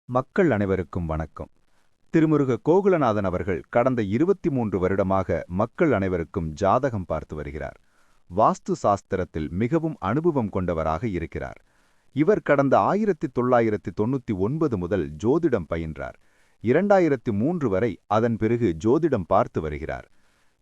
மக்கள் அனைவருக்கும் வணக்கம். திருமுருக கோகுலநாதன் அவர்கள் கடந்த 23 வருடமாக மக்கள் அனைவருக்கும் ஜாதகம் பார்த்து வருகிறார். வாஸ்து சாஸ்திரத்தில் மிகவும் அனுபவம் கொண்டவராக இருக்கிறார். இவர் கடந்த 1999 முதல் ஜோதிடம் பயின்றார். 2003 வரை அதன் பிறகு ஜோதிடம் பார்த்து வருகிறார்.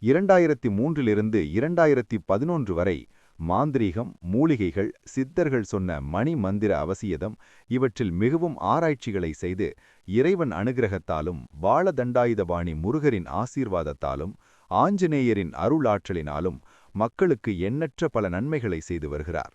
2003 2011 வரை மாந்திரீகம், மூலிகைகள், சித்தர்கள் சொன்ன மணி மந்திர அவசியதம் இவற்றில் மிகவும் ஆராய்ச்சிகளை செய்து இறைவன் அனுகிரகத்தாலும் வாளதண்டாயுதபாணி முருகரின் ஆசீர்வாதத்தாலும் ஆஞ்சநேயரின் அருளாற்றலினாலும் மக்களுக்கு எண்ணற்ற பல நன்மைகளை செய்து வருகிறார்.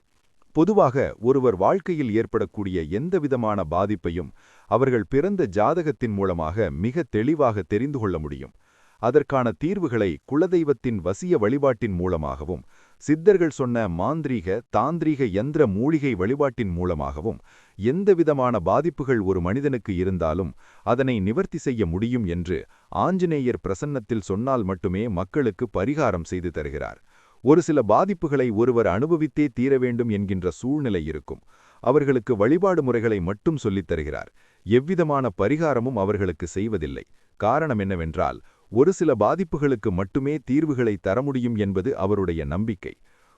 பொதுவாக ஒருவர் வாழ்க்கையில் ஏற்படக்கூடிய எந்தவிதமான பாதிப்பையும் அவர்கள் பிறந்த ஜாதகத்தின் மூலமாக மிக தெளிவாக தெரிந்து கொள்ள முடியும். அதற்கான தீர்வுகளை குலதெய்வத்தின் வசிய வழிபாட்டின் மூலமாகவும் சித்தர்கள் சொன்ன மாந்திரீக, தாந்திரீக யந்திர மூலிகை வழிபாட்டின் மூலமாகவும் எந்தவிதமான பாதிப்புகள் ஒரு மனிதனுக்கு இருந்தாலும் அதனை நிவர்த்தி செய்ய முடியும் என்று ஆஞ்சநேயர் பிரசன்னத்தில் சொன்னால் மட்டுமே மக்களுக்கு பரிகாரம் செய்து தருகிறார். ஒரு சில பாதிப்புகளை ஒருவர் அனுபவித்தே தீர வேண்டும் என்கின்ற சூழ்நிலை இருக்கும். அவர்களுக்கு வழிபாடு முறைகளை மட்டும் சொல்லித் தருகிறார். எவ்விதமான பரிகாரமும் அவர்களுக்கு செய்வதில்லை. காரணம் என்னவென்றால், ஒரு சில பாதிப்புகளுக்கு மட்டுமே தீர்வுகளை தர முடியும் என்பது அவருடைய நம்பிக்கை.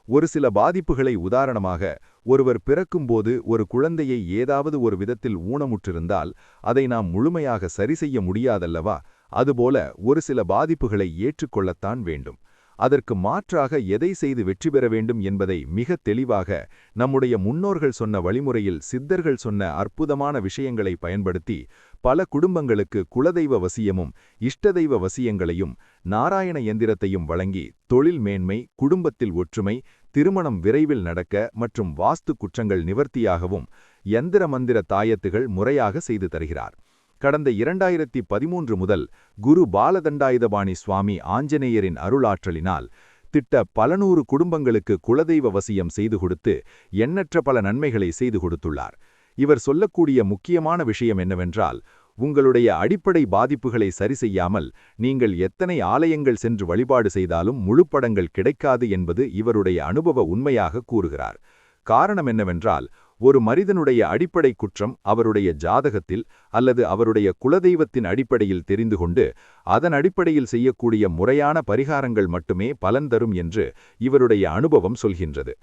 ஒரு சில பாதிப்புகளை உதாரணமாக, ஒருவர் பிறக்கும்போது ஒரு குழந்தையை ஏதாவது ஒரு விதத்தில் ஊனமுற்றிருந்தால் அதை நாம் முழுமையாக சரி செய்ய முடியாதல்லவா? அதுபோல ஒரு சில பாதிப்புகளை ஏற்றுக்கொள்ளத்தான் வேண்டும். அதற்கு மாற்றாக எதை செய்து வெற்றி பெற வேண்டும் என்பதை மிக தெளிவாக நம்முடைய முன்னோர்கள் சொன்ன வழிமுறையில் சித்தர்கள் சொன்ன அற்புதமான விஷயங்களை பயன்படுத்தி பல குடும்பங்களுக்கு குலதெய்வ வசியமும் இஷ்டதெய்வ வசியங்களையும் நாராயண எந்திரத்தையும் வழங்கி தொழில் மேன்மை, குடும்பத்தில் ஒற்றுமை, திருமணம் விரைவில் நடக்க மற்றும் வாஸ்து குற்றங்கள் நிவர்த்தியாகவும் யந்திர மந்திர தாயத்துகள் முறையாக செய்து தருகிறார். கடந்த 2013 முதல் குரு பாலதண்டாயுதபாணி சுவாமி ஆஞ்சநேயரின் அருளாற்றலினால் திட்ட பல நூறு குடும்பங்களுக்கு குலதெய்வ வசியம் செய்து கொடுத்து எண்ணற்ற பல நன்மைகளை செய்து கொடுத்துள்ளார். இவர் சொல்லக்கூடிய முக்கியமான விஷயம் என்னவென்றால், உங்களுடைய அடிப்படை பாதிப்புகளை சரி செய்யாமல் நீங்கள் எத்தனை ஆலயங்கள் சென்று வழிபாடு செய்தாலும் முழுப்படங்கள் கிடைக்காது என்பது இவருடைய அனுபவ உண்மையாக கூறுகிறார். காரணம் என்னவென்றால், ஒரு மனிதனுடைய அடிப்படை குற்றம் அவருடைய ஜாதகத்தில் அல்லது அவருடைய குலதெய்வத்தின் அடிப்படையில் தெரிந்து கொண்டு அதன் அடிப்படையில் செய்யக்கூடிய முறையான பரிகாரங்கள் மட்டுமே பலன் தரும் என்று இவருடைய அனுபவம் சொல்கின்றது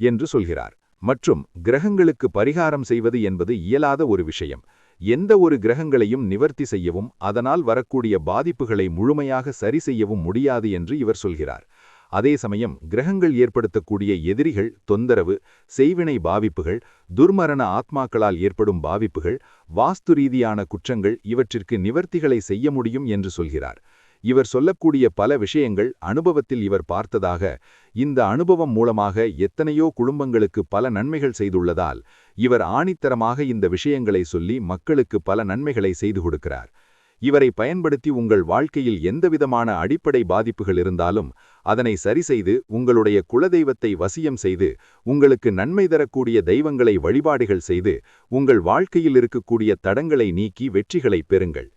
என்று சொல்கிறார். மற்றும் கிரகங்களுக்கு பரிகாரம் செய்வது என்பது இயலாத ஒரு விஷயம். எந்த ஒரு கிரகங்களையும் நிவர்த்தி செய்யவும் அதனால் வரக்கூடிய பாதிப்புகளை முழுமையாக சரி செய்யவும் முடியாது என்று இவர் சொல்கிறார். அதே சமயம் கிரகங்கள் ஏற்படுத்தக்கூடிய எதிரிகள், தொந்தரவு, செய்வினை பாவிப்புகள், துர்மரண ஆத்மாக்களால் ஏற்படும் பாவிப்புகள், வாஸ்து ரீதியான குற்றங்கள் இவற்றிற்கு நிவர்த்திகளை செய்ய முடியும் என்று சொல்கிறார். இவர் சொல்லக்கூடிய பல விஷயங்கள் அனுபவத்தில் இவர் பார்த்ததாக, இந்த அனுபவம் மூலமாக எத்தனையோ குடும்பங்களுக்கு பல நன்மைகள் செய்துள்ளதால் இவர் ஆணித்தரமாக இந்த விஷயங்களை சொல்லி மக்களுக்கு பல நன்மைகளை செய்து கொடுக்கிறார். இவரை பயன்படுத்தி உங்கள் வாழ்க்கையில் எந்தவிதமான அடிப்படை பாதிப்புகள் இருந்தாலும் அதனை சரிசெய்து உங்களுடைய குலதெய்வத்தை வசியம் செய்து உங்களுக்கு நன்மை தரக்கூடிய தெய்வங்களை வழிபாடுகள் செய்து உங்கள் வாழ்க்கையில் இருக்கக்கூடிய தடங்களை நீக்கி வெற்றிகளை பெறுங்கள்.